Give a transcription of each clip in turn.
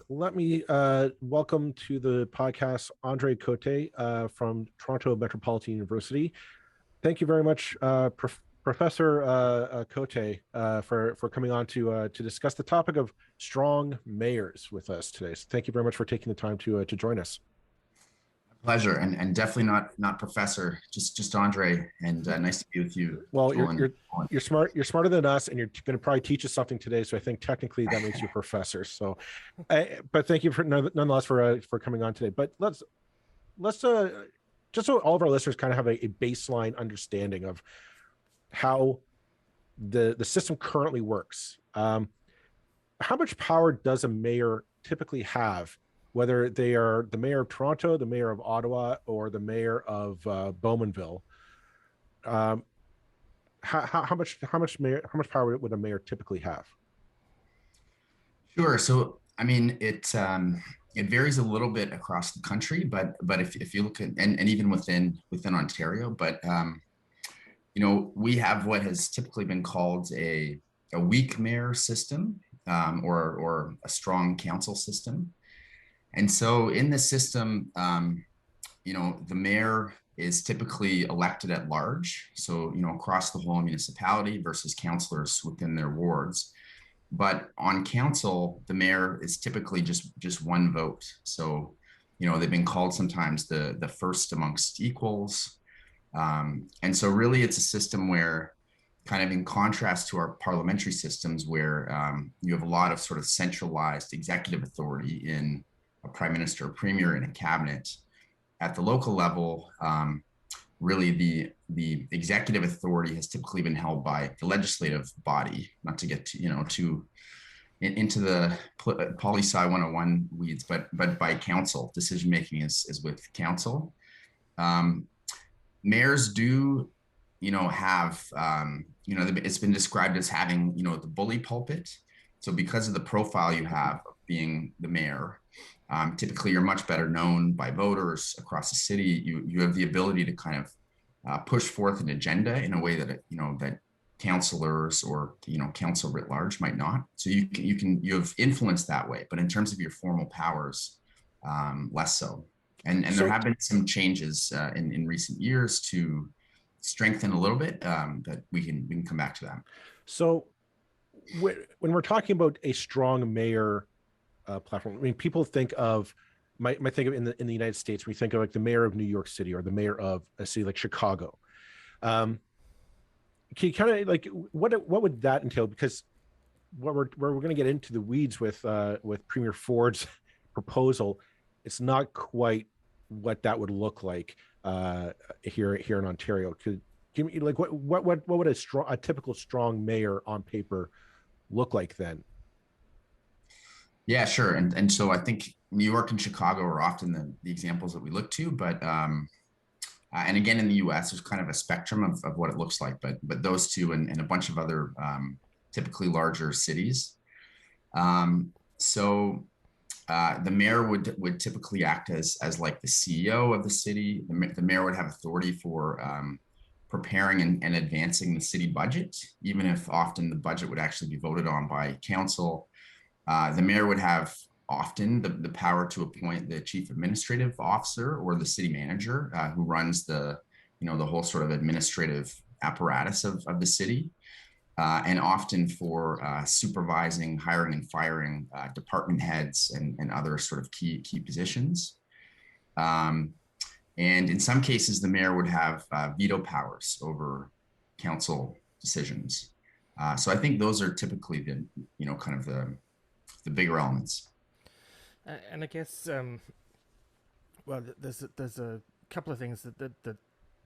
let me welcome to the podcast Andre Cote from Toronto Metropolitan University. Thank you very much, Professor Cote, for coming on to discuss the topic of strong mayors with us today. So thank you very much for taking the time to join us. Pleasure, and definitely not professor, just Andre, and nice to be with you. Well, Joel, you're smart. You're smarter than us, and you're going to probably teach us something today. So I think technically that makes you a professor. So, but thank you for nonetheless for coming on today. But let's just so all of our listeners kind of have a baseline understanding of how the system currently works. How much power does a mayor typically have, whether they are the mayor of Toronto, the mayor of Ottawa, or the mayor of Bowmanville? How much power would a mayor typically have? Sure. So, I mean, it varies a little bit across the country, but if you look at and even within Ontario, but we have what has typically been called a weak mayor system, or a strong council system. And so in this system, the mayor is typically elected at large. So, across the whole municipality versus councillors within their wards. But on council, the mayor is typically just one vote. So, they've been called sometimes the first amongst equals. And so really it's a system where, kind of in contrast to our parliamentary systems where you have a lot of sort of centralized executive authority in a prime minister, a premier, and a cabinet. At the local level, really the executive authority has typically been held by the legislative body. Not to get into the poli-sci 101 weeds, but by council. Decision making is with council. Mayors do, have, it's been described as having, the bully pulpit. So because of the profile you have of being the mayor, typically you're much better known by voters across the city. You have the ability to kind of push forth an agenda in a way that that councillors or council writ large might not. So you have influence that way, but in terms of your formal powers, less so. And there have been some changes in recent years to strengthen a little bit, but we can come back to that. So when we're talking about a strong mayor platform, I mean, people think of might think of in the United States, we think of like the mayor of New York City or the mayor of a city like Chicago. Can you kind of like what would that entail? Because we're going to get into the weeds with Premier Ford's proposal, it's not quite what that would look like here in Ontario. Could give me like what would a typical strong mayor on paper look like then? Yeah, sure. And so I think New York and Chicago are often the examples that we look to, but and again in the U.S. there's kind of a spectrum of what it looks like, but those two and a bunch of other typically larger cities. So the mayor would typically act as like the CEO of the city. The mayor would have authority for preparing and advancing the city budget, even if often the budget would actually be voted on by council. The mayor would have often the power to appoint the chief administrative officer or the city manager, who runs the whole sort of administrative apparatus of the city. And often for supervising, hiring, and firing department heads and other sort of key positions. And in some cases, the mayor would have veto powers over council decisions. So I think those are typically the kind of the bigger elements. And I guess, well, there's a couple of things that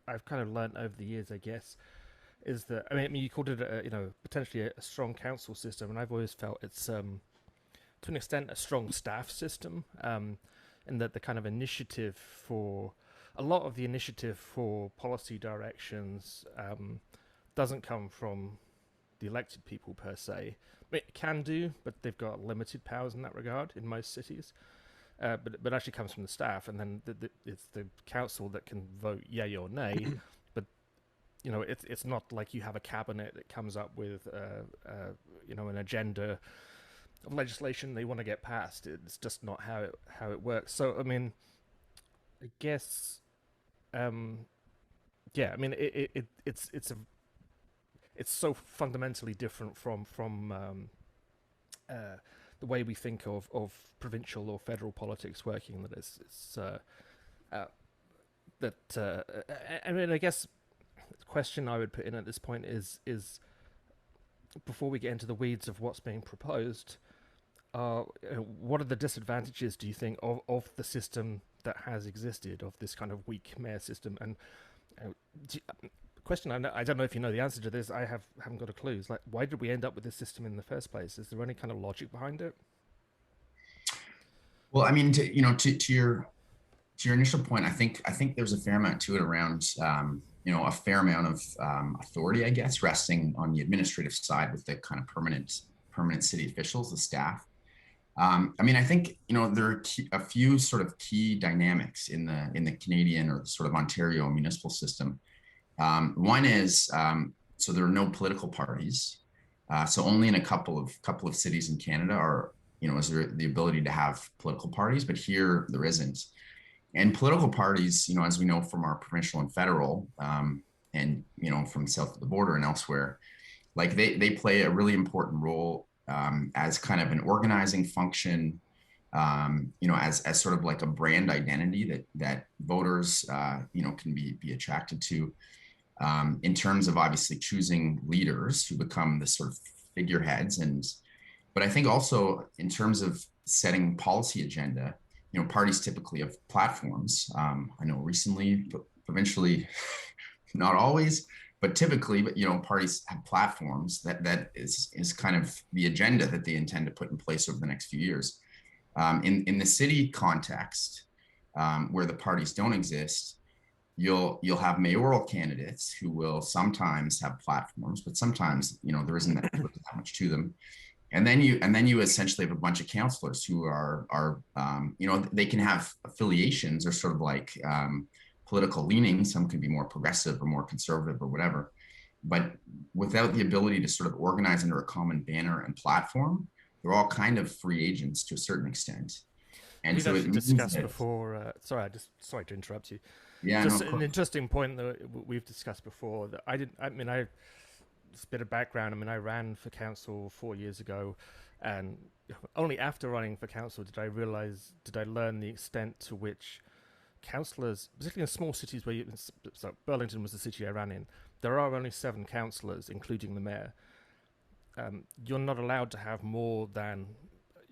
I've kind of learned over the years, I guess. Is that I mean you called it potentially a strong council system, and I've always felt it's to an extent a strong staff system, and that the kind of initiative for a lot of the initiative for policy directions doesn't come from the elected people per se. I mean, it can do, but they've got limited powers in that regard in most cities. But actually comes from the staff, and then it's the council that can vote yay or nay. It's not like you have a cabinet that comes up with an agenda of legislation they want to get passed. It's just not how it works. So I mean, I guess yeah, I mean it's so fundamentally different from the way we think of provincial or federal politics working that it's uh, that I mean I guess the question I would put in at this point is before we get into the weeds of what's being proposed, what are the disadvantages, do you think, of the system that has existed, of this kind of weak mayor system? And question, I don't know if you know the answer to this. Haven't got a clue. It's like, why did we end up with this system in the first place? Is there any kind of logic behind it? Well, I mean, to your initial point, I think there's a fair amount to it around a fair amount of authority, I guess, resting on the administrative side with the kind of permanent city officials, the staff. I mean, I think there are a few sort of key dynamics in the Canadian or the sort of Ontario municipal system. One is so there are no political parties. So only in a couple of cities in Canada is there the ability to have political parties, but here there isn't. And political parties, as we know from our provincial and federal, and from south of the border and elsewhere, like they play a really important role as kind of an organizing function, as sort of like a brand identity that voters, can be attracted to, in terms of obviously choosing leaders who become the sort of figureheads. But I think also in terms of setting policy agenda, parties typically have platforms. I know recently, provincially, not always, but typically, parties have platforms that is kind of the agenda that they intend to put in place over the next few years. In the city context, where the parties don't exist, you'll have mayoral candidates who will sometimes have platforms, but sometimes there isn't that much to them. And then you essentially have a bunch of councillors who are they can have affiliations or sort of like political leanings. Some can be more progressive or more conservative or whatever, but without the ability to sort of organize under a common banner and platform, they're all kind of free agents to a certain extent. And We've so actually discussed before. Sorry to interrupt you. Yeah, Just no, an interesting point that we've discussed before. That I didn't. I mean, just a bit of background. I mean, I ran for council 4 years ago, and only after running for council did I learn the extent to which councillors, particularly in small cities so Burlington was the city I ran in, there are only 7 councillors, including the mayor. You're not allowed to have more than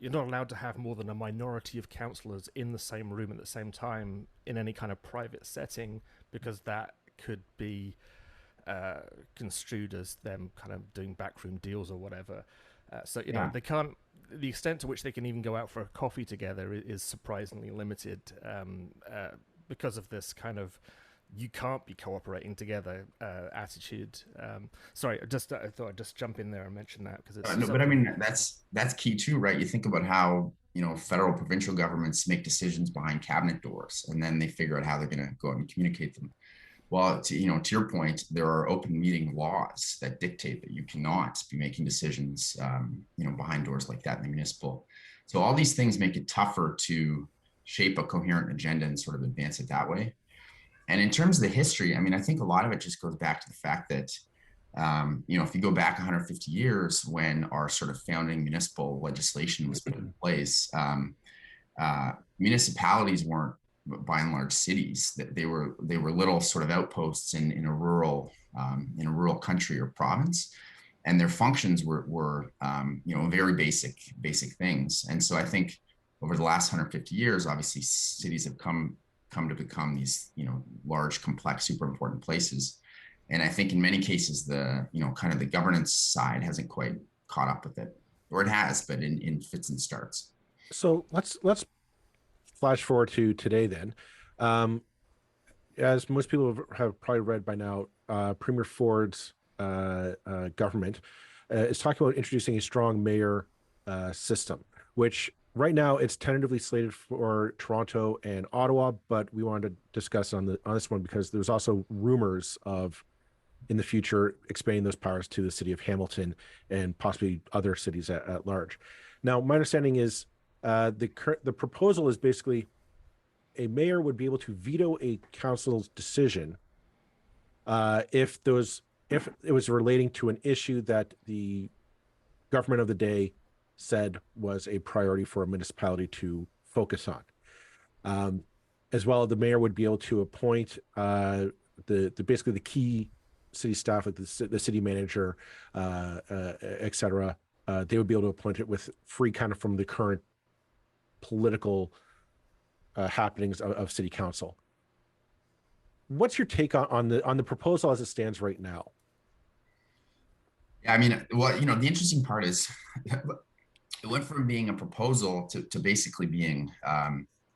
a minority of councillors in the same room at the same time in any kind of private setting, because that could be construed as them kind of doing backroom deals or whatever. So they can't. The extent to which they can even go out for a coffee together is surprisingly limited, because of this kind of you can't be cooperating together attitude. Sorry, I thought I'd just jump in there and mention that because it's no, but I mean that's key too, right? You think about how federal, provincial governments make decisions behind cabinet doors, and then they figure out how they're going to go out and communicate them. Well, to your point, there are open meeting laws that dictate that you cannot be making decisions, behind doors like that in the municipal. So all these things make it tougher to shape a coherent agenda and sort of advance it that way. And in terms of the history, I mean, I think a lot of it just goes back to the fact that, if you go back 150 years when our sort of founding municipal legislation was put in place, municipalities weren't by and large cities. That they were little sort of outposts in a rural country or province, and their functions were very basic things. And so I think over the last 150 years, obviously cities have come to become these large, complex, super important places. And I think in many cases the kind of the governance side hasn't quite caught up with it, or it has, but in fits and starts. So let's flash forward to today then. As most people have probably read by now, Premier Ford's government is talking about introducing a strong mayor system, which right now it's tentatively slated for Toronto and Ottawa, but we wanted to discuss on this one because there's also rumors of in the future expanding those powers to the city of Hamilton and possibly other cities at large. Now, my understanding is the proposal is basically a mayor would be able to veto a council's decision if it was relating to an issue that the government of the day said was a priority for a municipality to focus on. As well, the mayor would be able to appoint basically the key city staff, like the city manager, et cetera. They would be able to appoint it with free kind of from the current political happenings of city council. What's your take on the proposal as it stands right now? Yeah, I mean, well, the interesting part is it went from being a proposal to basically being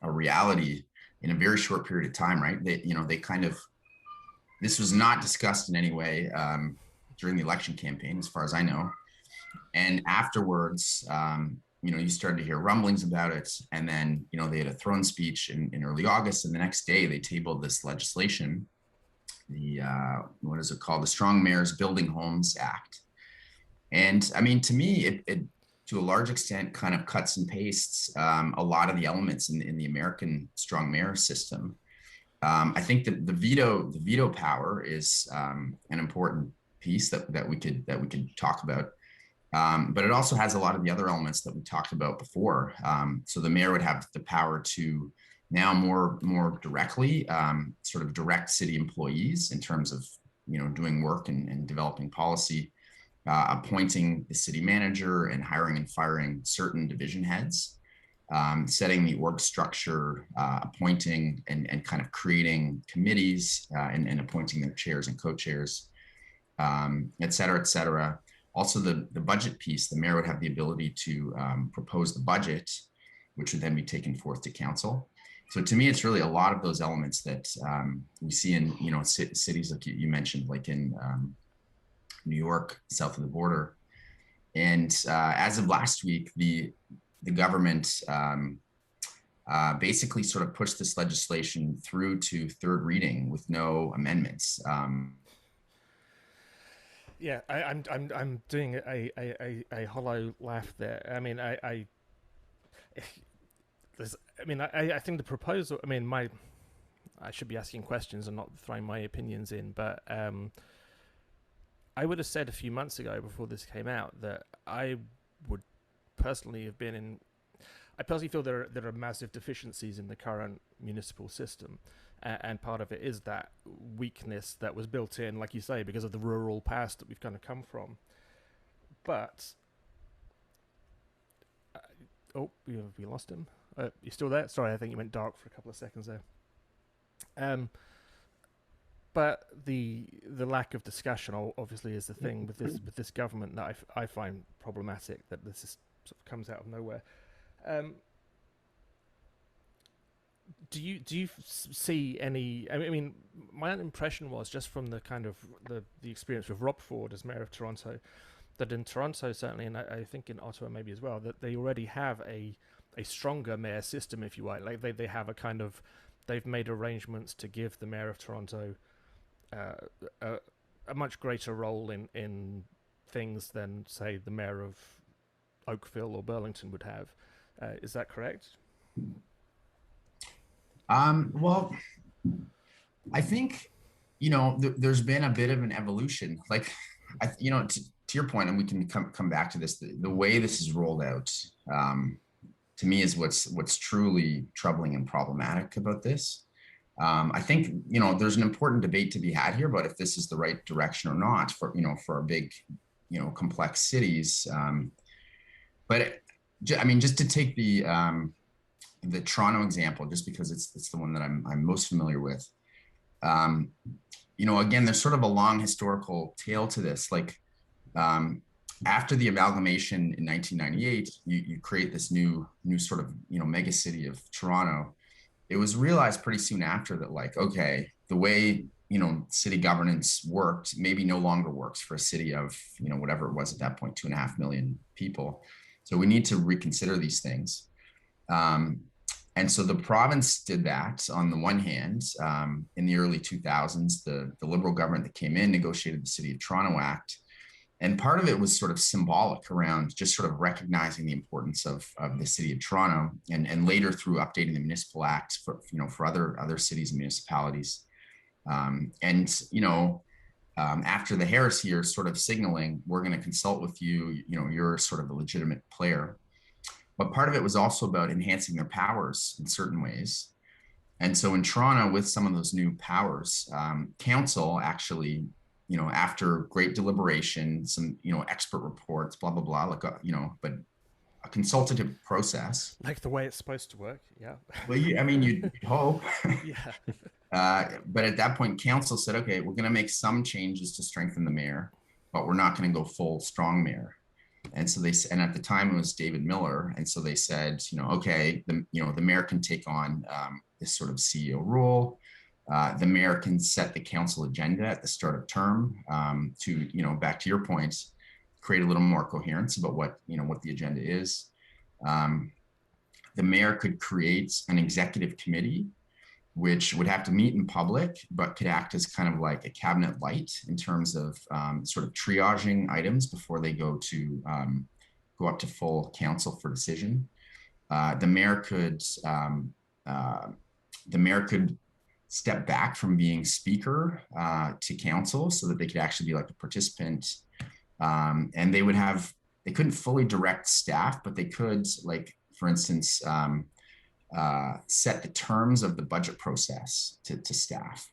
a reality in a very short period of time, right? They kind of, this was not discussed in any way during the election campaign, as far as I know. And afterwards, you started to hear rumblings about it. And then, they had a throne speech in early August. And the next day they tabled this legislation, what is it called? The Strong Mayors Building Homes Act. And I mean, to me, it to a large extent kind of cuts and pastes a lot of the elements in the American strong mayor system. I think that the veto power is an important piece that we could talk about. But it also has a lot of the other elements that we talked about before. So the mayor would have the power to now more directly sort of direct city employees in terms of doing work and developing policy, appointing the city manager and hiring and firing certain division heads, setting the org structure, appointing and kind of creating committees and appointing their chairs and co-chairs, et cetera, et cetera. Also, the budget piece, the mayor would have the ability to propose the budget, which would then be taken forth to council. So to me, it's really a lot of those elements that we see in cities like you mentioned, like in New York, south of the border. And as of last week, the government basically sort of pushed this legislation through to third reading with no amendments. Yeah, I'm doing a hollow laugh there. I mean, I think the proposal. I mean, I should be asking questions and not throwing my opinions in, but I would have said a few months ago before this came out that I would personally have been in. I personally feel there are massive deficiencies in the current municipal system, and part of it is that weakness that was built in, like you say, because of the rural past that we've kind of come from. But we lost him. You still there? Sorry, I think you went dark for a couple of seconds there. But the lack of discussion obviously is the thing with this government that I find problematic. That this is, sort of comes out of nowhere. Do you see any? I mean, my own impression was just from the kind of the experience with Rob Ford as mayor of Toronto, that in Toronto certainly, and I think in Ottawa maybe as well, that they already have a stronger mayor system, if you like. Like they have a kind of, they've made arrangements to give the mayor of Toronto a much greater role in things than, say, the mayor of Oakville or Burlington would have. Is that correct? Well, I think, there's been a bit of an evolution. Like, to your point, and we can come back to this, the way this is rolled out, to me is what's truly troubling and problematic about this. I think, there's an important debate to be had here about if this is the right direction or not for our big, complex cities. But just to take the Toronto example, just because it's the one that I'm most familiar with. Again, there's sort of a long historical tale to this. Like, after the amalgamation in 1998, you create this new sort of mega city of Toronto. It was realized pretty soon after that, like, okay, the way city governance worked maybe no longer works for a city of whatever it was at that point, 2.5 million people. So we need to reconsider these things. And so the province did that on the one hand. In the early 2000s, the Liberal government that came in negotiated the City of Toronto Act. And part of it was sort of symbolic around just sort of recognizing the importance of the city of Toronto, and later through updating the municipal act for, for other cities and municipalities. After the Harris years, sort of signaling, we're going to consult with you, you're sort of a legitimate player. But part of it was also about enhancing their powers in certain ways. And so in Toronto, with some of those new powers, council actually, after great deliberation, some, expert reports, blah, blah, blah, like, but a consultative process. Like the way it's supposed to work. Yeah. Well, you'd hope. Yeah. But at that point, council said, okay, we're going to make some changes to strengthen the mayor, but we're not going to go full strong mayor. And so and at the time it was David Miller. And so they said, okay, the mayor can take on this sort of CEO role. The mayor can set the council agenda at the start of term to, back to your point, create a little more coherence about what the agenda is. The mayor could create an executive committee, which would have to meet in public, but could act as kind of like a cabinet light in terms of sort of triaging items before they go up to full council for decision. The mayor could step back from being speaker to council so that they could actually be like a participant. And they couldn't fully direct staff, but they could, like, for instance, set the terms of the budget process to staff.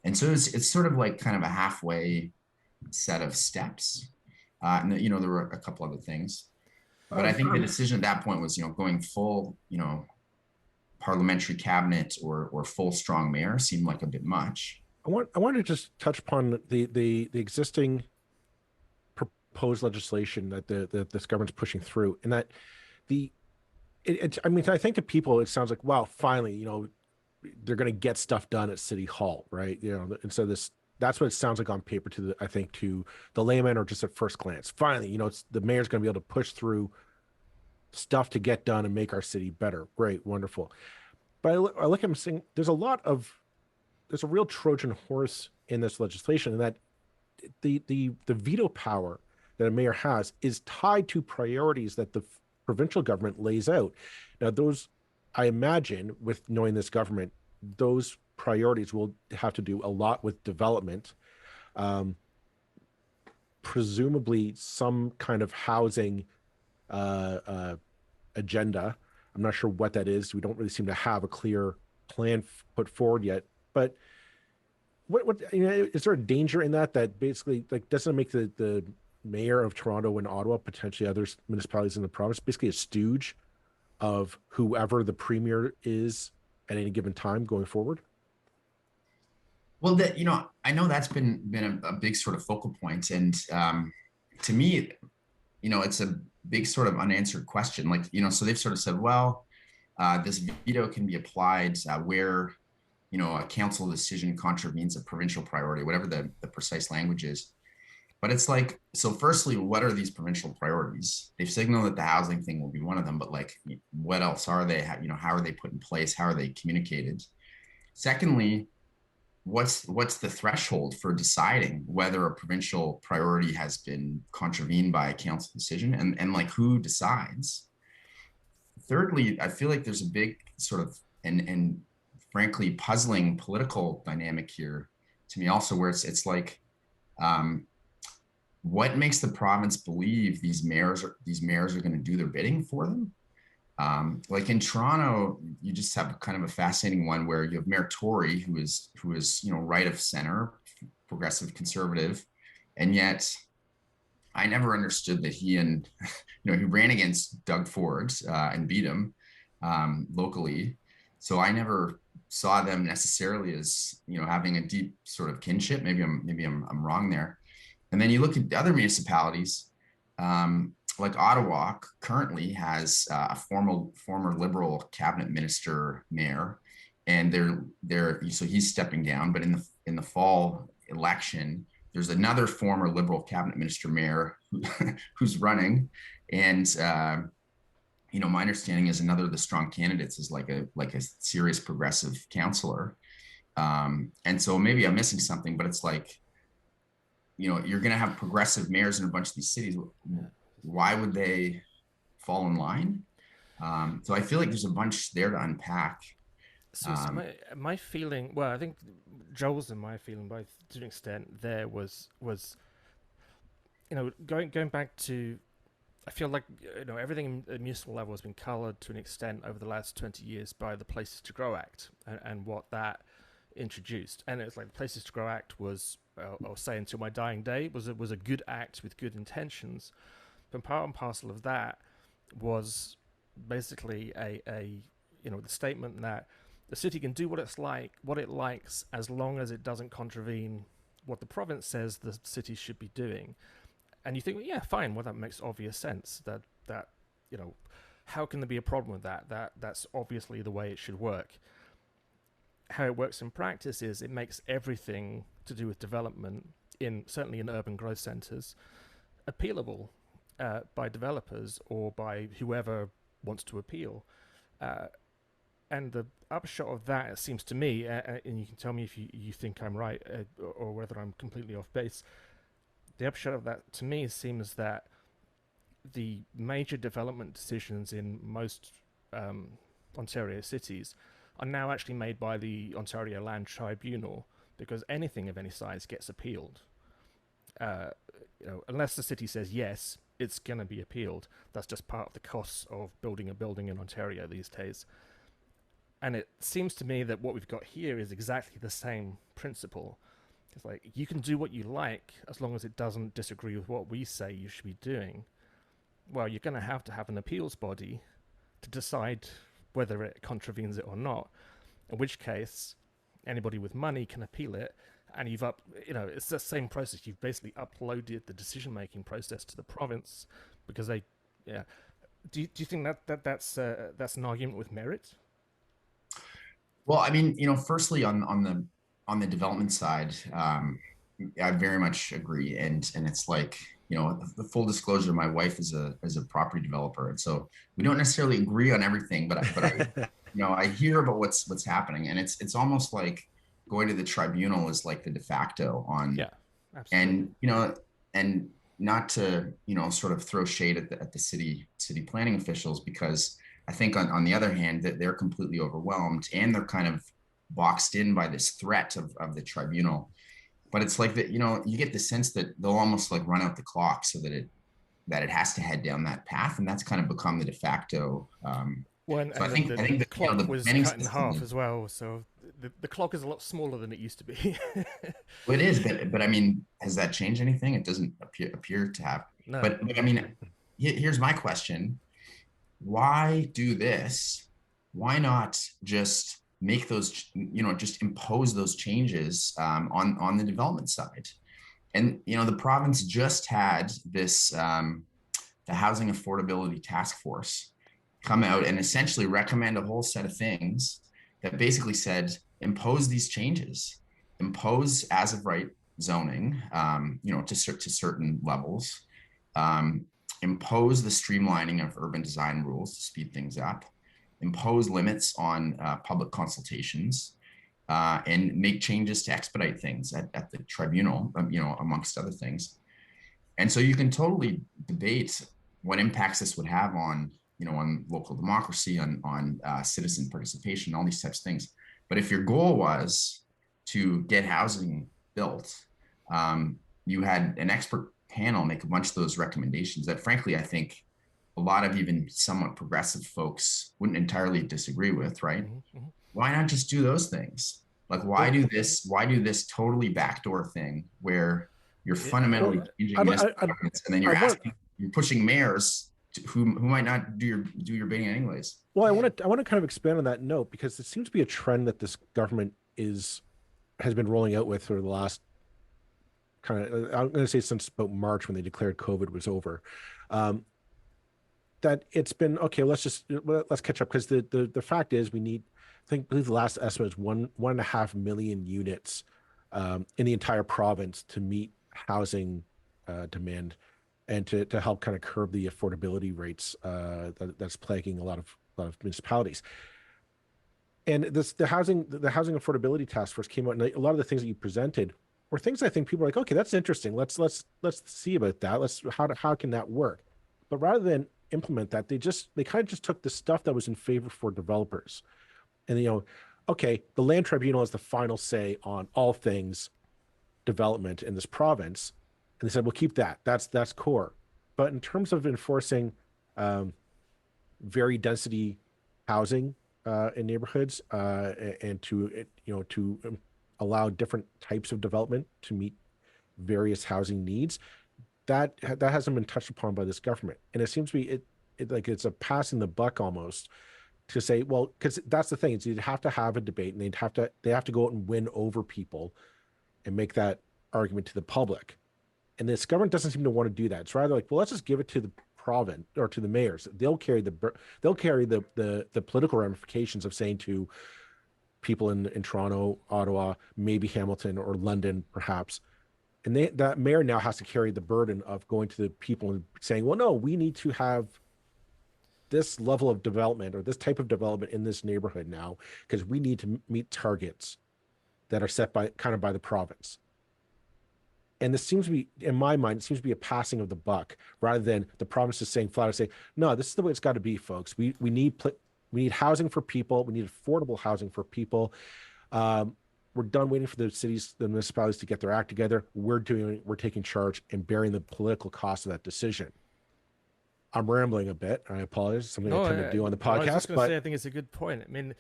And so it's sort of like kind of a halfway set of steps. And there were a couple other things, but I think the decision at that point was, going full, parliamentary cabinet or full strong mayor seemed like a bit much. I want to just touch upon the existing proposed legislation that this government's pushing through, and that I think to people it sounds like, wow, finally, they're going to get stuff done at City Hall, right? And so that's what it sounds like on paper to the layman, or just at first glance. Finally, the mayor's going to be able to push through stuff to get done and make our city better. Great, wonderful. But I look at him saying there's a real Trojan horse in this legislation, and that the veto power that a mayor has is tied to priorities that the provincial government lays out. Now, those, I imagine, with knowing this government, those priorities will have to do a lot with development, presumably some kind of housing agenda. I'm not sure what that is. We don't really seem to have a clear plan put forward yet. But what is there a danger in that basically, like, doesn't it make the mayor of Toronto and Ottawa, potentially other municipalities in the province, basically a stooge of whoever the premier is at any given time going forward? Well, I know that's been a big sort of focal point, and to me, it's a big sort of unanswered question. Like, so they've sort of said, well, this veto can be applied where, a council decision contravenes a provincial priority, whatever the precise language is. But it's like, so firstly, what are these provincial priorities? They've signaled that the housing thing will be one of them, but like, what else are they? How are they put in place? How are they communicated? Secondly, what's the threshold for deciding whether a provincial priority has been contravened by a council decision, and like, who decides? Thirdly, I feel like there's a big sort of and frankly puzzling political dynamic here to me also, where it's like, what makes the province believe these mayors are going to do their bidding for them? Like in Toronto, you just have kind of a fascinating one where you have Mayor Tory, who is right of center, progressive conservative, and yet I never understood that he ran against Doug Ford and beat him locally. So I never saw them necessarily as having a deep sort of kinship. Maybe I'm wrong there. And then you look at other municipalities, like Ottawa currently has a former Liberal cabinet minister mayor, and so he's stepping down. But in the fall election, there's another former Liberal cabinet minister mayor who's running, and my understanding is another of the strong candidates is like a serious progressive councillor. And so maybe I'm missing something, but it's like, you're going to have progressive mayors in a bunch of these cities. Why would they fall in line? So I feel like there's a bunch there to unpack. So my feeling, well, I think Joel's and my feeling both to an extent there was going back to, I feel like everything at municipal level has been coloured to an extent over the last 20 years by the Places to Grow Act and what that introduced. And it's like the Places to Grow Act was, I'll say until my dying day, was a good act with good intentions, but part and parcel of that was basically the statement that the city can do what it likes, as long as it doesn't contravene what the province says the city should be doing. And you think, well, yeah, fine. Well, that makes obvious sense. That how can there be a problem with that? That's obviously the way it should work. How it works in practice is it makes everything to do with development, certainly in urban growth centres, appealable by developers or by whoever wants to appeal. And the upshot of that, it seems to me, and you can tell me if you think I'm right or whether I'm completely off base, the upshot of that to me seems that the major development decisions in most Ontario cities are now actually made by the Ontario Land Tribunal, because anything of any size gets appealed. Unless the city says yes, it's going to be appealed. That's just part of the costs of building a building in Ontario these days. And it seems to me that what we've got here is exactly the same principle. It's like, you can do what you like as long as it doesn't disagree with what we say you should be doing. Well, you're going to have an appeals body to decide whether it contravenes it or not, in which case anybody with money can appeal it, and it's the same process. You've basically uploaded the decision-making process to the province because they, yeah. Do you think that's an argument with merit? Well, I mean, firstly on the development side, I very much agree, and it's like, the full disclosure, my wife is a property developer, and so we don't necessarily agree on everything, but I I hear about what's happening, and it's almost like going to the tribunal is like the de facto on. Yeah, absolutely. And not to sort of throw shade at the city planning officials, because I think on the other hand that they're completely overwhelmed and they're kind of boxed in by this threat of the tribunal. But it's like that, you get the sense that they'll almost like run out the clock so that it has to head down that path, and that's kind of become the de facto. Well, so I think the clock the was cut in half as well, so the clock is a lot smaller than it used to be. Well, it is, but I mean, has that changed anything? It doesn't appear to have. No. But I mean, here's my question: why do this? Why not just make those, just impose those changes on the development side? And the province just had this the Housing Affordability Task Force come out and essentially recommend a whole set of things that basically said impose these changes, impose as of right zoning, to certain levels, impose the streamlining of urban design rules to speed things up, impose limits on public consultations, and make changes to expedite things at the tribunal, amongst other things. And so you can totally debate what impacts this would have on local democracy, on citizen participation, all these types of things. But if your goal was to get housing built, you had an expert panel make a bunch of those recommendations that, frankly, I think a lot of even somewhat progressive folks wouldn't entirely disagree with, right? Mm-hmm. Why not just do those things? Like, why do this totally backdoor thing where you're fundamentally changing and then you're pushing mayors who might not do your bidding anyways. Well, I want to kind of expand on that note, because it seems to be a trend that this government has been rolling out with for the last kind of, I'm going to say since about March, when they declared COVID was over. That it's been okay. Let's catch up, because the fact is I believe the last estimate is 1.5 million units in the entire province to meet housing demand, and to help kind of curb the affordability rates that's plaguing a lot of municipalities. And the housing affordability task force came out, and a lot of the things that you presented were things I think people are like, okay, that's interesting. Let's see about that. How can that work? But rather than implement that, they kind of just took the stuff that was in favor for developers, and okay, the land tribunal has the final say on all things development in this province, and they said, we'll keep that. That's core. But in terms of enforcing um, very density housing in neighborhoods, and to allow different types of development to meet various housing needs, that hasn't been touched upon by this government, and it seems to be like it's a passing the buck almost to say, well, because that's the thing is you'd have to have a debate, and they have to go out and win over people and make that argument to the public. And this government doesn't seem to want to do that. It's rather like, well, let's just give it to the province or to the mayors. They'll carry the political ramifications of saying to people in Toronto, Ottawa, maybe Hamilton or London, perhaps. And that mayor now has to carry the burden of going to the people and saying, well, no, we need to have this level of development or this type of development in this neighborhood now because we need to meet targets that are set by the province. And this seems to be, in my mind, it seems to be a passing of the buck rather than the province is saying flat out saying, no, this is the way it's got to be, folks. We need housing for people. We need affordable housing for people. We're done waiting for the cities, the municipalities to get their act together. We're taking charge and bearing the political cost of that decision. I'm rambling a bit. I apologize. Something I tend to do on the podcast. I was just going to say, I think it's a good point. I mean,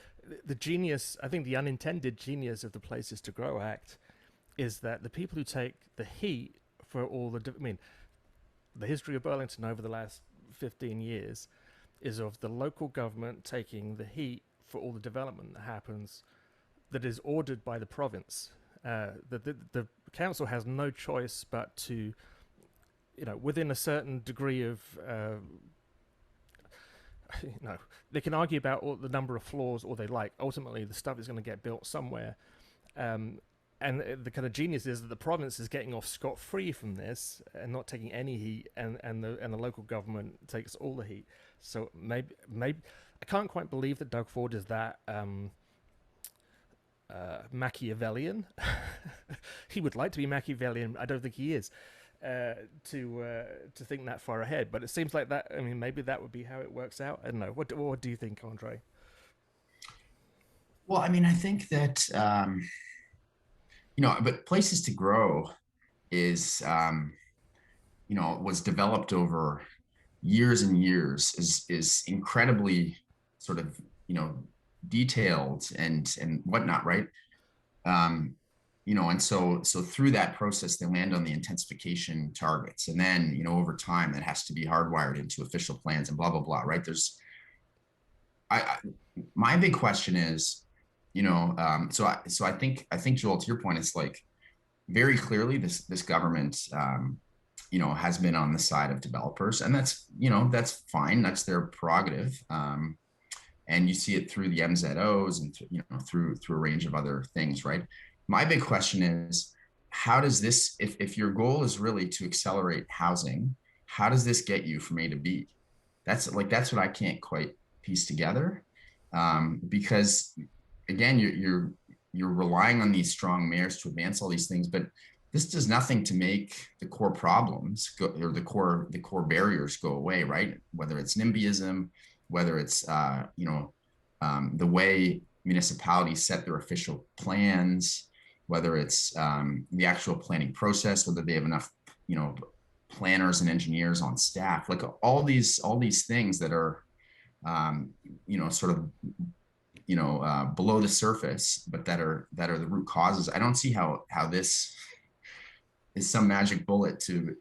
the genius, I think the unintended genius of the Places to Grow Act is that the people who take the heat for all the history of Burlington over the last 15 years is of the local government taking the heat for all the development that happens that is ordered by the province. The council has no choice but to, within a certain degree of, they can argue about the number of floors all they like. Ultimately, the stuff is going to get built somewhere. And the kind of genius is that the province is getting off scot-free from this and not taking any heat, and the local government takes all the heat. So maybe I can't quite believe that Doug Ford is that Machiavellian. He would like to be Machiavellian. I don't think he is to think that far ahead. But it seems like that. I mean, maybe that would be how it works out. I don't know. What do you think, Andre? Well, I mean, I think that but Places to Grow is was developed over years and years, is incredibly sort of detailed and whatnot, right? And so through that process they land on the intensification targets, and then over time that has to be hardwired into official plans and blah blah blah, right? My big question is, so I think Joel, to your point, it's like very clearly this government has been on the side of developers, and that's fine, that's their prerogative. And you see it through the MZOs and through a range of other things, right? My big question is, how does this, if your goal is really to accelerate housing, how does this get you from A to B? That's what I can't quite piece together, because again, you're relying on these strong mayors to advance all these things, but this does nothing to make the core problems go, or the core barriers go away, right? Whether it's NIMBYism, whether it's the way municipalities set their official plans, whether it's the actual planning process, whether they have enough planners and engineers on staff, like all these things that are sort of below the surface, but that are the root causes. I don't see how this is some magic bullet to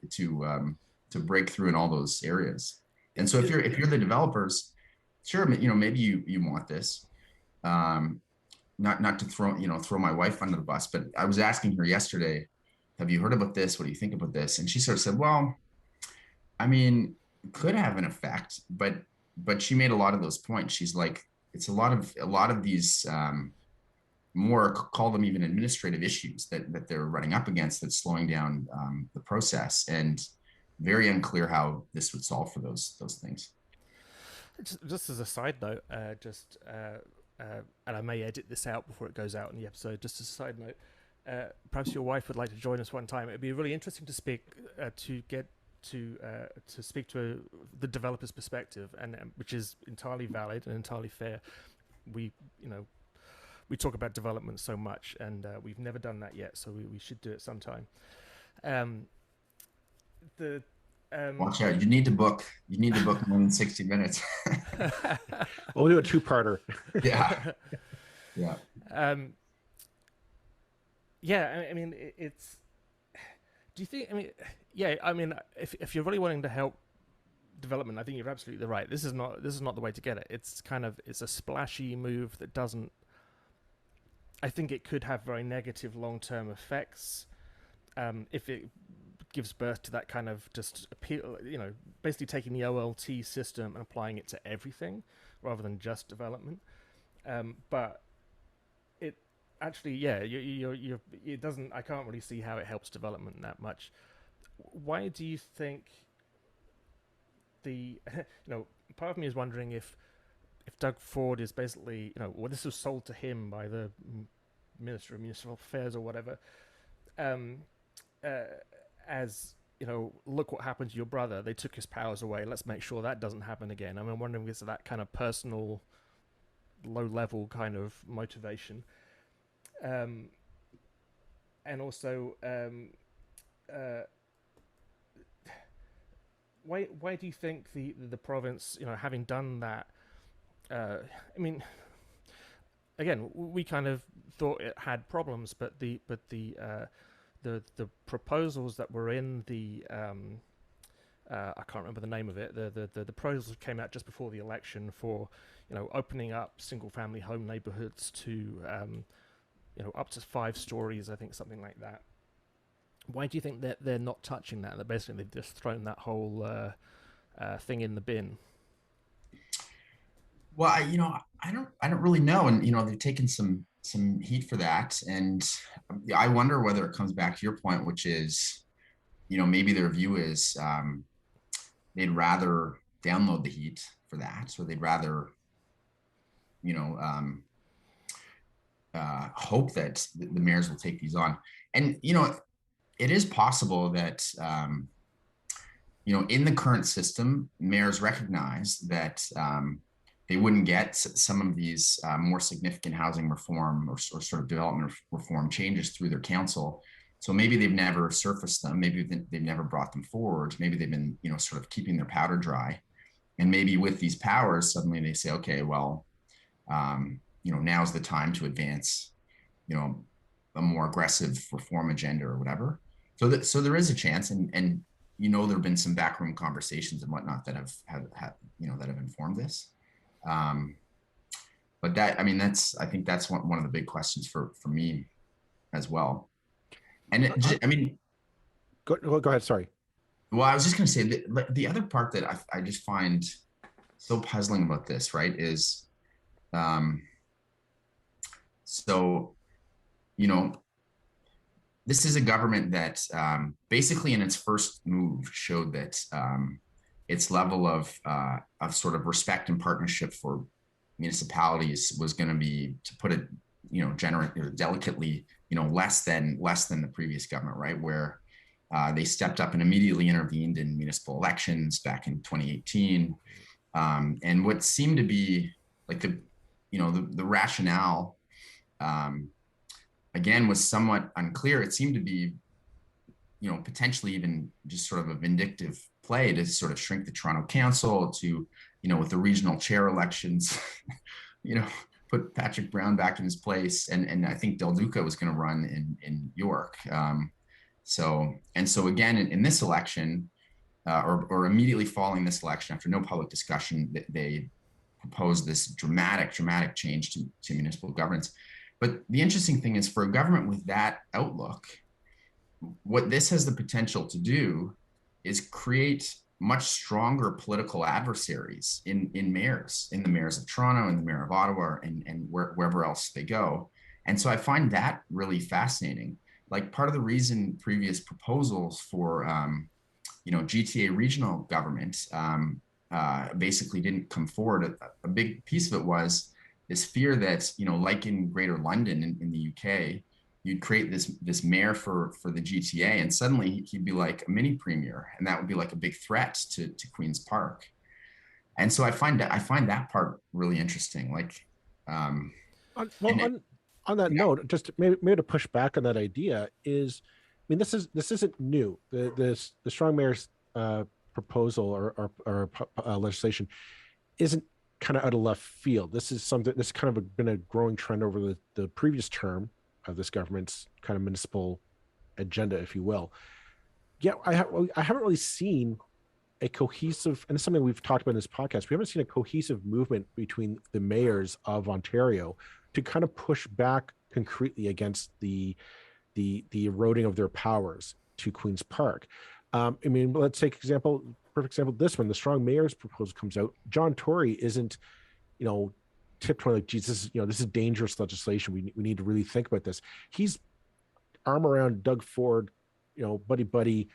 break through in all those areas. And so if you're the developers, sure, maybe you want this, not to throw my wife under the bus, but I was asking her yesterday, have you heard about this? What do you think about this? And she sort of said, well, I mean, it could have an effect, but she made a lot of those points. She's like, it's a lot of these more, call them even administrative issues that they're running up against, that's slowing down the process, and very unclear how this would solve for those things. Just as a side note, and I may edit this out before it goes out in the episode, just as a side note, perhaps your wife would like to join us one time. It'd be really interesting to speak to speak to the developer's perspective, and which is entirely valid and entirely fair. We you know we talk about development so much, and we've never done that yet, so we should do it sometime. Um, the Watch out! You need to book. You need to book more than 60 minutes. We'll do a two-parter. Yeah, yeah. um, yeah, I mean, it's. Do you think? I mean, yeah, I mean, if you're really wanting to help development, I think you're absolutely right. This is not the way to get it. It's a splashy move that doesn't. I think it could have very negative long-term effects if it gives birth to that kind of just appeal. Basically taking the OLT system and applying it to everything rather than just development. But it actually, yeah, it doesn't. I can't really see how it helps development that much. Why do you think part of me is wondering if Doug Ford is basically, well, this was sold to him by the Minister of Municipal Affairs or whatever, as look what happened to your brother. They took his powers away. Let's make sure that doesn't happen again. I'm wondering, is that kind of personal, low-level kind of motivation, and also, why do you think the province, having done that? I mean, again, we kind of thought it had problems, but the proposals that were in the I can't remember the name of it. The proposals came out just before the election for opening up single family home neighborhoods to up to 5 stories, I think, something like that. Why do you think that they're not touching that? That basically they've just thrown that whole thing in the bin. Well, I don't really know, and they've taken some heat for that, and I wonder whether it comes back to your point, which is, maybe their view is they'd rather download the heat for that, so they'd rather, hope that the mayors will take these on, and it is possible that in the current system, mayors recognize that. They wouldn't get some of these more significant housing reform or sort of development reform changes through their council. So maybe they've never surfaced them. Maybe they've never brought them forward. Maybe they've been, sort of keeping their powder dry. And maybe with these powers, suddenly they say, okay, well, now's the time to advance, a more aggressive reform agenda or whatever. So there is a chance, and there have been some backroom conversations and whatnot that have informed this. But I think that's one of the big questions for me as well. And go ahead. Sorry. Well, I was just going to say that the other part that I just find so puzzling about this, right, is, this is a government that basically in its first move showed that its level of sort of respect and partnership for municipalities was going to be, to put it, delicately, less than the previous government, right? Where they stepped up and immediately intervened in municipal elections back in 2018, and what seemed to be like the rationale, again, was somewhat unclear. It seemed to be, potentially even just sort of a vindictive play to sort of shrink the Toronto Council to, with the regional chair elections, put Patrick Brown back in his place. And I think Del Duca was going to run in York. So again, in this election, or immediately following this election, after no public discussion, they proposed this dramatic change to municipal governance. But the interesting thing is, for a government with that outlook, what this has the potential to do is create much stronger political adversaries in the mayors of Toronto and the mayor of Ottawa and wherever else they go. And so I find that really fascinating. Like, part of the reason previous proposals for, GTA regional government basically didn't come forward, a big piece of it was this fear that, like in Greater London in the UK, you'd create this mayor for the GTA, and suddenly he'd be like a mini premier, and that would be like a big threat to Queens Park. And so I find that part really interesting. Like, um, Well, and it, on that yeah, note, just maybe to push back on that idea is, I mean, this isn't new. The strong mayor's proposal or legislation isn't kind of out of left field. This is something. This kind of been a growing trend over the previous term of this government's kind of municipal agenda, if you will. Yeah, I haven't really seen a cohesive, and it's something we've talked about in this podcast. We haven't seen a cohesive movement between the mayors of Ontario to kind of push back concretely against the eroding of their powers to Queens Park. I mean, let's take perfect example. This one, the strong mayor's proposal comes out. John Tory isn't, you know, tiptoeing like, Jesus, this is dangerous legislation. We need to really think about this. He's arm around Doug Ford, buddy.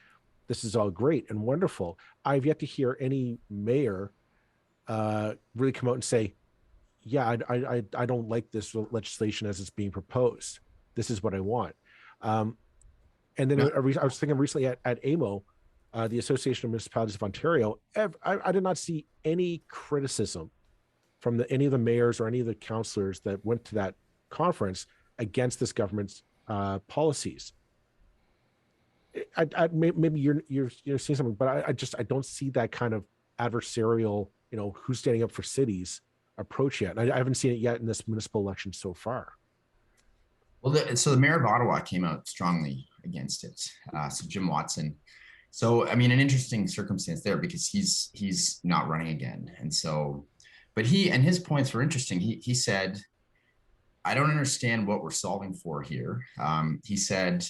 This is all great and wonderful. I've yet to hear any mayor really come out and say, yeah, I don't like this legislation as it's being proposed. This is what I want. And then no, I was thinking recently at AMO, the Association of Municipalities of Ontario, I did not see any criticism from any of the mayors or any of the councillors that went to that conference against this government's policies. Maybe you're seeing something, but I don't see that kind of adversarial, who's standing up for cities approach yet. And I haven't seen it yet in this municipal election so far. well, so the mayor of Ottawa came out strongly against it. So Jim Watson. So I mean, an interesting circumstance there because he's not running again, and so, but his points were interesting. He said, I don't understand what we're solving for here. He said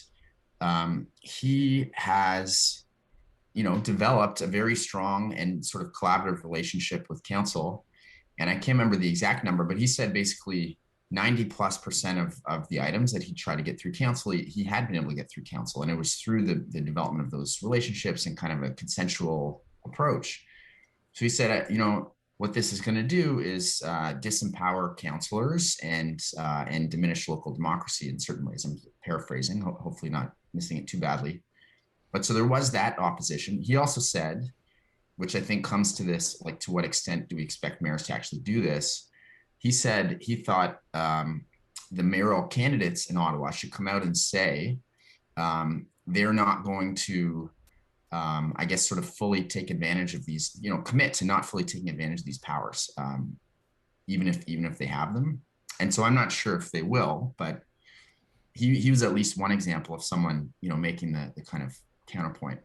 he has, developed a very strong and sort of collaborative relationship with council. And I can't remember the exact number, but he said basically 90+% of the items that he tried to get through council, he had been able to get through council. And it was through the development of those relationships and kind of a consensual approach. So he said, what this is going to do is disempower councillors and diminish local democracy in certain ways. I'm paraphrasing, hopefully not missing it too badly. But so there was that opposition. He also said, which I think comes to this, like, to what extent do we expect mayors to actually do this? He said he thought the mayoral candidates in Ottawa should come out and say they're not going to, I guess, sort of fully take advantage of these, commit to not fully taking advantage of these powers, even if they have them. And so I'm not sure if they will, but he was at least one example of someone, making the kind of counterpoint.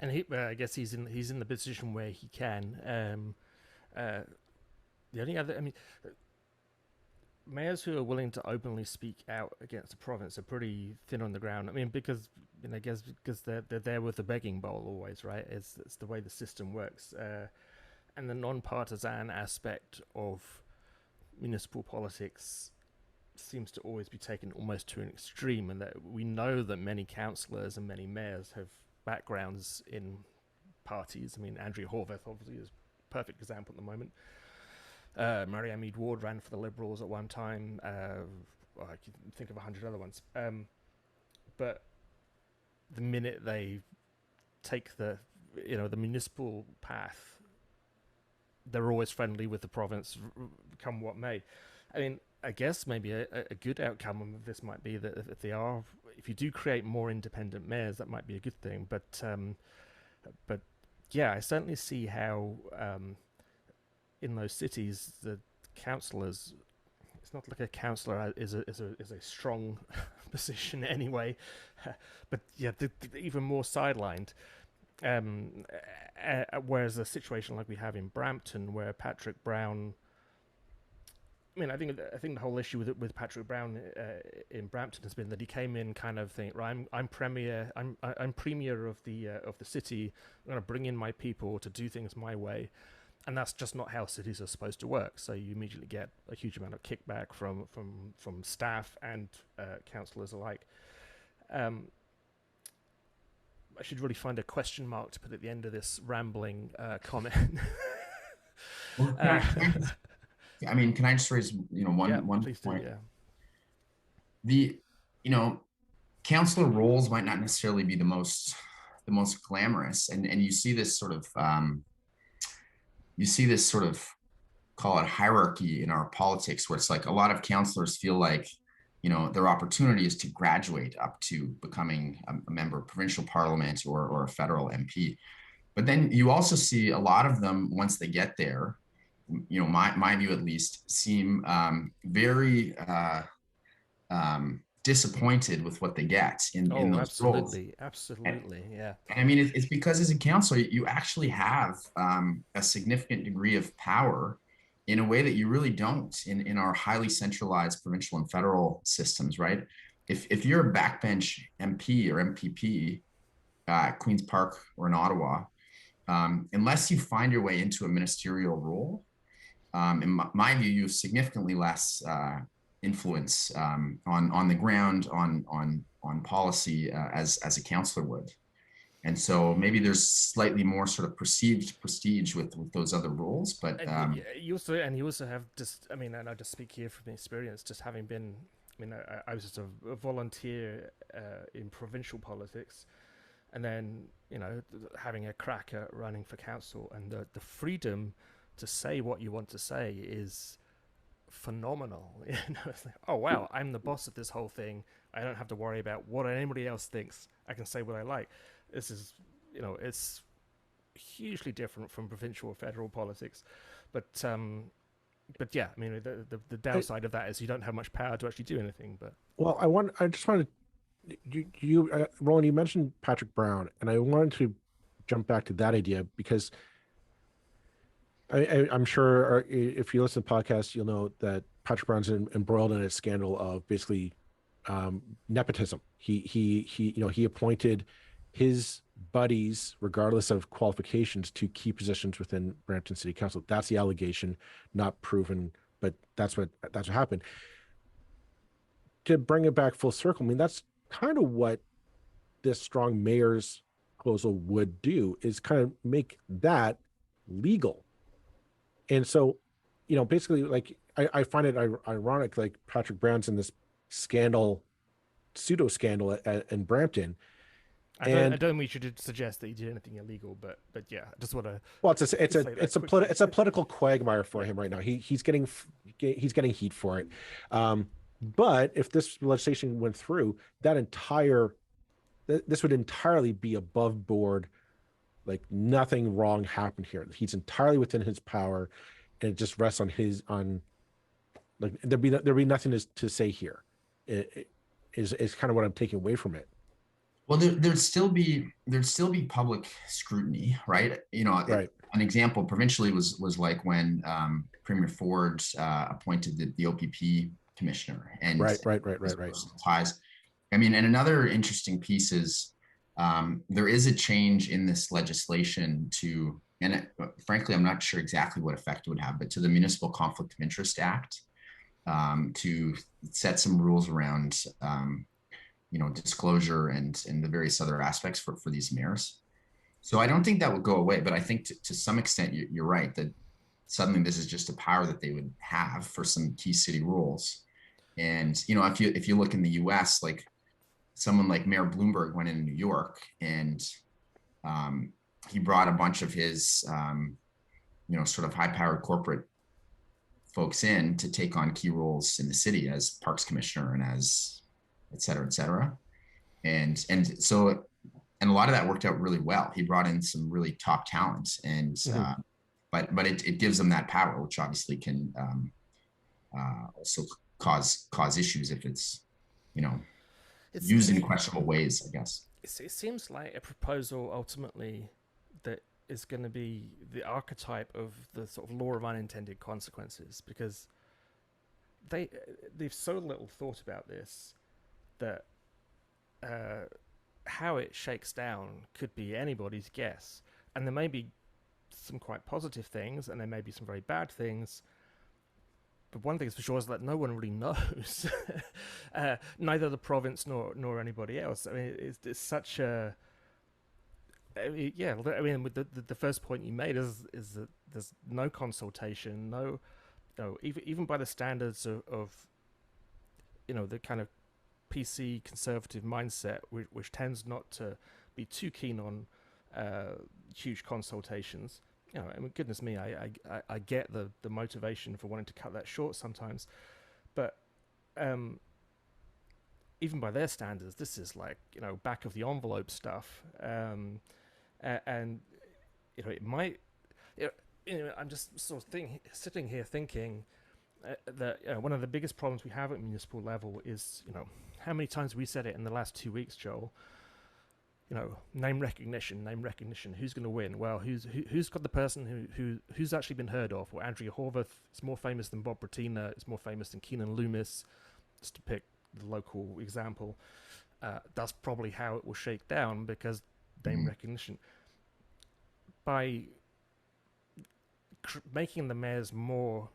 And I guess he's in the position where he can. The only other, I mean, mayors who are willing to openly speak out against the province are pretty thin on the ground. I mean, because I guess because they're there with the begging bowl always, right? It's the way the system works, and the non-partisan aspect of municipal politics seems to always be taken almost to an extreme, and that we know that many councillors and many mayors have backgrounds in parties. I mean, Andrea Horwath obviously is a perfect example at the moment. Marianne Mead Ward ran for the Liberals at one time. I can think of 100 other ones. But the minute they take the municipal path, they're always friendly with the province, come what may. I mean, I guess maybe a good outcome of this might be that if you do create more independent mayors, that might be a good thing. But yeah, I certainly see how in those cities the councillors, it's not like a councillor is a strong position anyway, but yeah, even more sidelined. Whereas a situation like we have in Brampton, where Patrick Brown, I mean, I think the whole issue with Patrick Brown in Brampton has been that he came in kind of thinking, right, I'm premier of the city. I'm going to bring in my people to do things my way, and that's just not how cities are supposed to work. So you immediately get a huge amount of kickback from staff and councillors alike. I should really find a question mark to put at the end of this rambling comment. Well, I mean, can I just raise, one please point? do, yeah. you know, counselor roles might not necessarily be the most glamorous, and you see this sort of call it hierarchy in our politics, where it's like a lot of counselors feel like, their opportunity is to graduate up to becoming a member of provincial parliament or a federal MP. But then you also see a lot of them, once they get there, my view at least, seem very disappointed with what they get in Oh, those roles. absolutely, And, absolutely, yeah. and I mean, it's because as a counselor, you actually have a significant degree of power in a way that you really don't in our highly centralized provincial and federal systems, right? If you're a backbench MP or MPP at Queen's Park or in Ottawa, unless you find your way into a ministerial role, in my view, you have significantly less influence on the ground on policy as a counselor would. And so maybe there's slightly more sort of perceived prestige with those other roles, but You also have just, I mean, and I just speak here from experience, just having been, I mean, I was just a volunteer in provincial politics, and then having a crack at running for council, and the freedom to say what you want to say is phenomenal. It's like, oh wow, I'm the boss of this whole thing. I don't have to worry about what anybody else thinks. I can say what I like. This is, it's hugely different from provincial or federal politics, but yeah, I mean, the I, downside of that is you don't have much power to actually do anything. But well, I just wanted Roland, you mentioned Patrick Brown, and I wanted to jump back to that idea because I'm sure if you listen to podcasts, you'll know that Patrick Brown's embroiled in a scandal of basically nepotism. He appointed his buddies, regardless of qualifications, to key positions within Brampton City Council. That's the allegation, not proven, but that's what happened. To bring it back full circle, I mean, that's kind of what this strong mayor's proposal would do, is kind of make that legal. And so, basically, like I find it ironic, like Patrick Brown's in this scandal, pseudo scandal in Brampton, I and don't mean you should suggest that you did anything illegal, but yeah, I just want to well, it's a political quagmire for yeah. him right now. He's getting heat for it. But if this legislation went through, this would entirely be above board. Like nothing wrong happened here. He's entirely within his power, and it just rests on like there'd be nothing to say here. It is kind of what I'm taking away from it. well, there'd still be public scrutiny, right? Right, An example provincially was like when Premier Ford appointed the OPP commissioner and his right. personal ties. I mean, and another interesting piece is there is a change in this legislation frankly, I'm not sure exactly what effect it would have, but to the Municipal Conflict of Interest Act, to set some rules around disclosure and the various other aspects for these mayors. So I don't think that would go away, but I think to some extent you're right that suddenly this is just a power that they would have for some key city rules. And if you look in the U.S., like someone like Mayor Bloomberg went in New York and he brought a bunch of his sort of high-powered corporate folks in to take on key roles in the city as parks commissioner and as et cetera, et cetera. And so a lot of that worked out really well. He brought in some really top talent, and but it gives them that power, which obviously can also cause issues if it's used in questionable ways, I guess. It seems like a proposal ultimately that is going to be the archetype of the sort of law of unintended consequences, because they've so little thought about this that how it shakes down could be anybody's guess. And there may be some quite positive things, and there may be some very bad things. But one thing is for sure is that no one really knows, neither the province nor anybody else. I mean, it's such a yeah. I mean, with the first point you made is that there's no consultation, no, even by the standards of the kind of PC conservative mindset, which tends not to be too keen on huge consultations. You know, I mean, goodness me, I get the motivation for wanting to cut that short sometimes, but even by their standards, this is like, you know, back of the envelope stuff, and you know, it might. You know, I'm just sort of sitting here thinking that one of the biggest problems we have at municipal level is, you know, how many times we said it in the last 2 weeks, Joel. You know, name recognition. Who's going to win? Well, who's got the person who's actually been heard of? Well, Andrea Horvath is more famous than Bob Bratina. It's more famous than Keenan Loomis, just to pick the local example. That's probably how it will shake down, because name recognition. By making the mayors more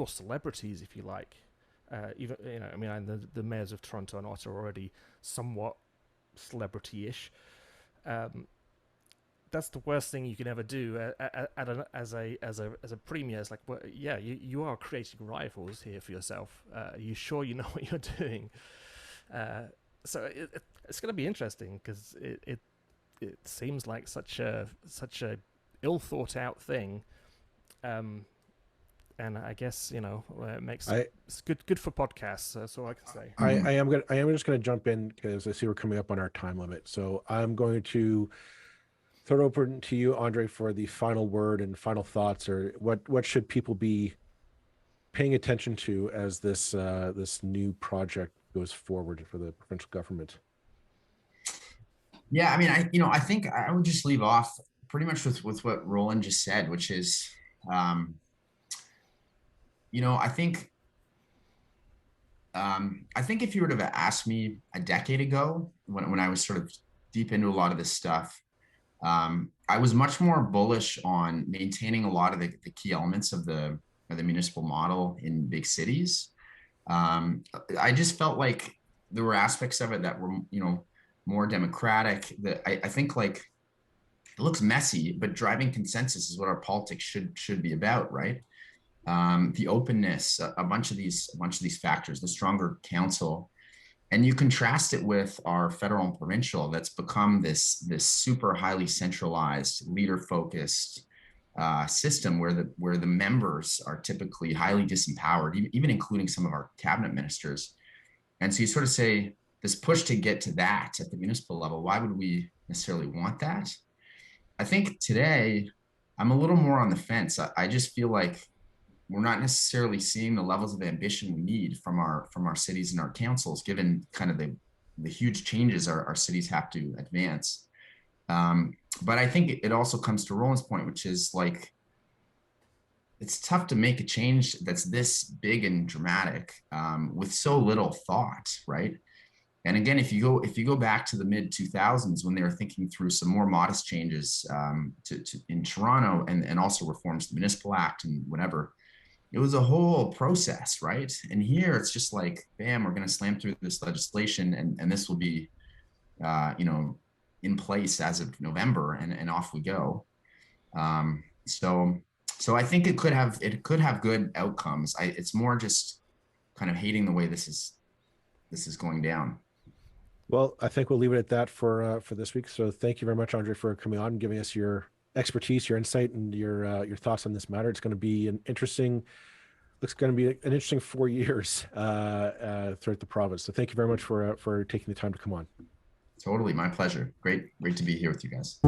celebrities, if you like, even, you know, I mean, the mayors of Toronto and Ottawa are already somewhat celebrity-ish. That's the worst thing you can ever do as a premier. It's like, well, yeah, you are creating rivals here for yourself. Are you sure you know what you're doing? So it's going to be interesting, because it seems like such a ill thought out thing, and I guess, you know, it makes it's good for podcasts. That's all I can say. I am just gonna jump in, because I see we're coming up on our time limit. So I'm going to throw it open to you, Andre, for the final word and final thoughts, or what should people be paying attention to as this new project goes forward for the provincial government? Yeah, I mean, I think I would just leave off pretty much with what Roland just said, which is, you know, I think if you were to have asked me a decade ago, when I was sort of deep into a lot of this stuff, I was much more bullish on maintaining a lot of the key elements of the municipal model in big cities. I just felt like there were aspects of it that were, you know, more democratic. That I think, like, it looks messy, but driving consensus is what our politics should be about, right? The openness, a bunch of these factors, the stronger council, and you contrast it with our federal and provincial that's become this super highly centralized, leader focused system where the members are typically highly disempowered, even including some of our cabinet ministers. And so you sort of say, this push to get to that at the municipal level, why would we necessarily want that? I think today I'm a little more on the fence. I just feel like we're not necessarily seeing the levels of ambition we need from our cities and our councils, given kind of the huge changes our cities have to advance. But I think it also comes to Roland's point, which is, like, it's tough to make a change that's this big and dramatic with so little thought, right? And again, if you go back to the mid 2000s, when they were thinking through some more modest changes in Toronto, and also reforms to the Municipal Act and whatever, it was a whole process, right? And here it's just like, bam, we're going to slam through this legislation, and this will be, you know, in place as of November, and off we go. So I think it could have good outcomes. It's more just kind of hating the way this is going down. Well, I think we'll leave it at that for this week. So thank you very much, Andre, for coming on and giving us your expertise, your insight, and your thoughts on this matter. It's going to be an interesting 4 years throughout the province. So thank you very much for taking the time to come on. Totally, my pleasure. Great to be here with you guys.